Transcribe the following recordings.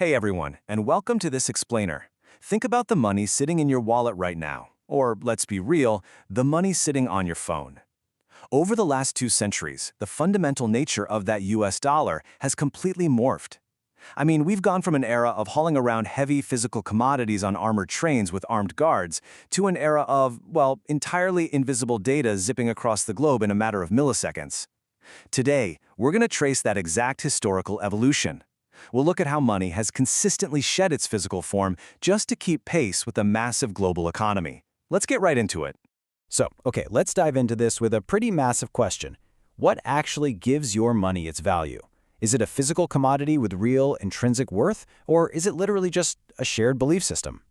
Hey everyone, and welcome to this explainer. Think about the money sitting in your wallet right now, or let's be real, the money sitting on your phone. Over the last 2 centuries, the fundamental nature of that US dollar has completely morphed. We've gone from an era of hauling around heavy physical commodities on armored trains with armed guards to an era of, entirely invisible data zipping across the globe in a matter of milliseconds. Today, we're going to trace that exact historical evolution. We'll look at how money has consistently shed its physical form just to keep pace with the massive global economy. Let's get right into it. Let's dive into this with a pretty massive question. What actually gives your money its value? Is it a physical commodity with real intrinsic worth, or is it literally just a shared belief system?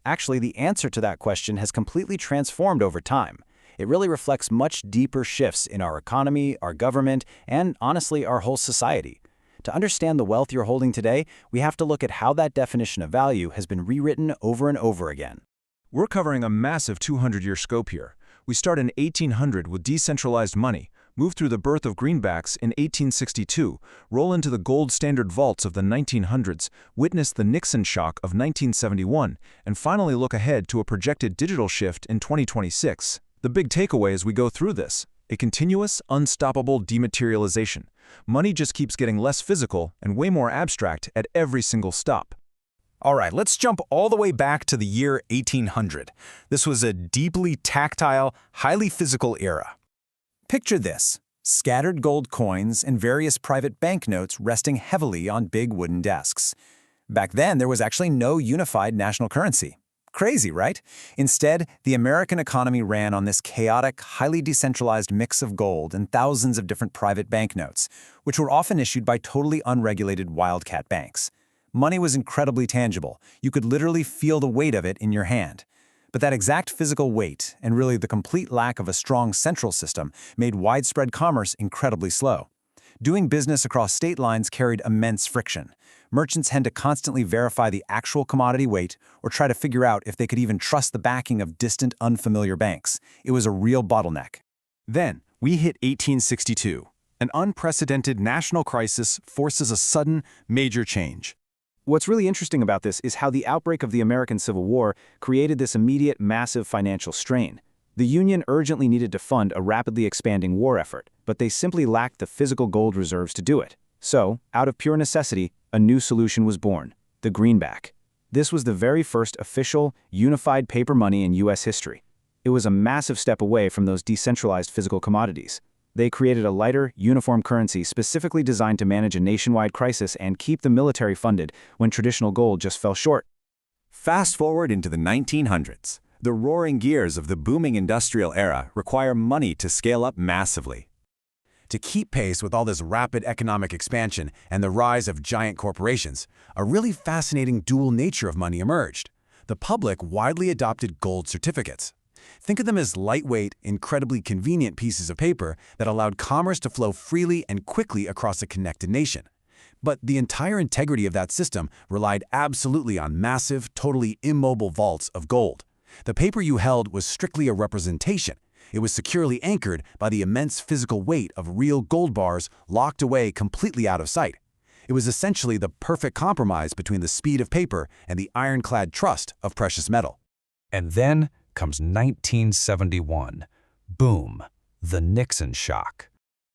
Actually, the answer to that question has completely transformed over time. It really reflects much deeper shifts in our economy, our government, and honestly, our whole society. To understand the wealth you're holding today, we have to look at how that definition of value has been rewritten over and over again. We're covering a massive 200-year scope here. We start in 1800 with decentralized money, move through the birth of greenbacks in 1862, roll into the gold standard vaults of the 1900s, witness the Nixon Shock of 1971, and finally look ahead to a projected digital shift in 2026. The big takeaway as we go through this: a continuous, unstoppable dematerialization. Money just keeps getting less physical and way more abstract at every single stop. All right, let's jump all the way back to the year 1800. This was a deeply tactile, highly physical era. Picture this: scattered gold coins and various private banknotes resting heavily on big wooden desks. Back then, there was actually no unified national currency. Crazy, right? Instead, the American economy ran on this chaotic, highly decentralized mix of gold and thousands of different private banknotes, which were often issued by totally unregulated wildcat banks. Money was incredibly tangible. You could literally feel the weight of it in your hand. But that exact physical weight, and really the complete lack of a strong central system, made widespread commerce incredibly slow. Doing business across state lines carried immense friction. Merchants had to constantly verify the actual commodity weight or try to figure out if they could even trust the backing of distant, unfamiliar banks. It was a real bottleneck. Then, we hit 1862. An unprecedented national crisis forces a sudden, major change. What's really interesting about this is how the outbreak of the American Civil War created this immediate, massive financial strain. The Union urgently needed to fund a rapidly expanding war effort, but they simply lacked the physical gold reserves to do it. So, out of pure necessity, a new solution was born: the greenback. This was the very first official, unified paper money in U.S. history. It was a massive step away from those decentralized physical commodities. They created a lighter, uniform currency specifically designed to manage a nationwide crisis and keep the military funded when traditional gold just fell short. Fast forward into the 1900s. The roaring gears of the booming industrial era require money to scale up massively. To keep pace with all this rapid economic expansion and the rise of giant corporations, a really fascinating dual nature of money emerged. The public widely adopted gold certificates. Think of them as lightweight, incredibly convenient pieces of paper that allowed commerce to flow freely and quickly across a connected nation. But the entire integrity of that system relied absolutely on massive, totally immobile vaults of gold. The paper you held was strictly a representation. It was securely anchored by the immense physical weight of real gold bars locked away completely out of sight. It was essentially the perfect compromise between the speed of paper and the ironclad trust of precious metal. And then comes 1971. Boom, the Nixon Shock.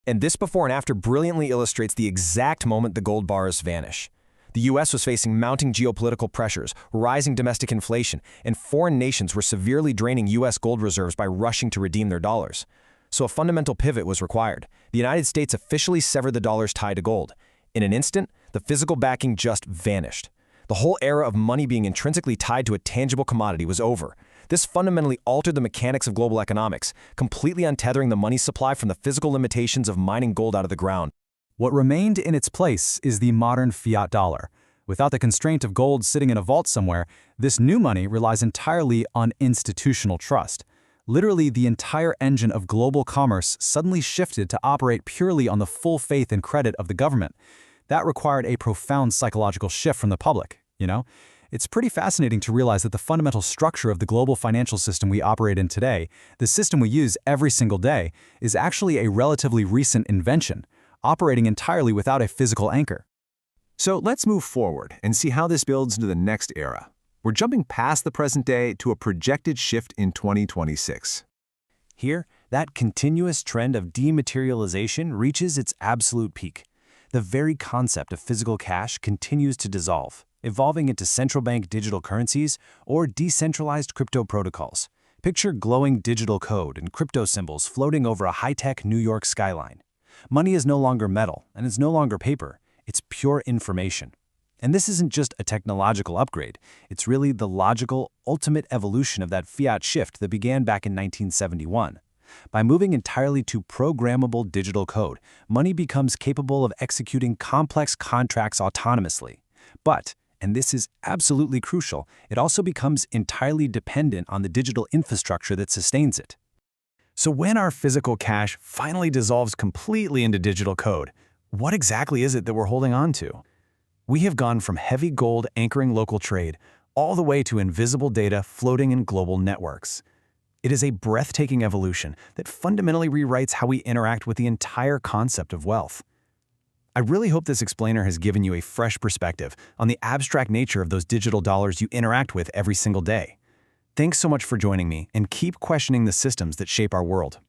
And this before and after brilliantly illustrates the exact moment the gold bars vanish. The U.S. was facing mounting geopolitical pressures, rising domestic inflation, and foreign nations were severely draining U.S. gold reserves by rushing to redeem their dollars. So a fundamental pivot was required. The United States officially severed the dollar's tie to gold. In an instant, the physical backing just vanished. The whole era of money being intrinsically tied to a tangible commodity was over. This fundamentally altered the mechanics of global economics, completely untethering the money supply from the physical limitations of mining gold out of the ground. What remained in its place is the modern fiat dollar. Without the constraint of gold sitting in a vault somewhere, this new money relies entirely on institutional trust. Literally, the entire engine of global commerce suddenly shifted to operate purely on the full faith and credit of the government. That required a profound psychological shift from the public, It's pretty fascinating to realize that the fundamental structure of the global financial system we operate in today, the system we use every single day, is actually a relatively recent invention, operating entirely without a physical anchor. So let's move forward and see how this builds into the next era. We're jumping past the present day to a projected shift in 2026. Here, that continuous trend of dematerialization reaches its absolute peak. The very concept of physical cash continues to dissolve, evolving into central bank digital currencies or decentralized crypto protocols. Picture glowing digital code and crypto symbols floating over a high-tech New York skyline. Money is no longer metal, and it's no longer paper. It's pure information. And this isn't just a technological upgrade. It's really the logical, ultimate evolution of that fiat shift that began back in 1971. By moving entirely to programmable digital code, money becomes capable of executing complex contracts autonomously. But, and this is absolutely crucial, it also becomes entirely dependent on the digital infrastructure that sustains it. So when our physical cash finally dissolves completely into digital code, what exactly is it that we're holding on to? We have gone from heavy gold anchoring local trade all the way to invisible data floating in global networks. It is a breathtaking evolution that fundamentally rewrites how we interact with the entire concept of wealth. I really hope this explainer has given you a fresh perspective on the abstract nature of those digital dollars you interact with every single day. Thanks so much for joining me, and keep questioning the systems that shape our world.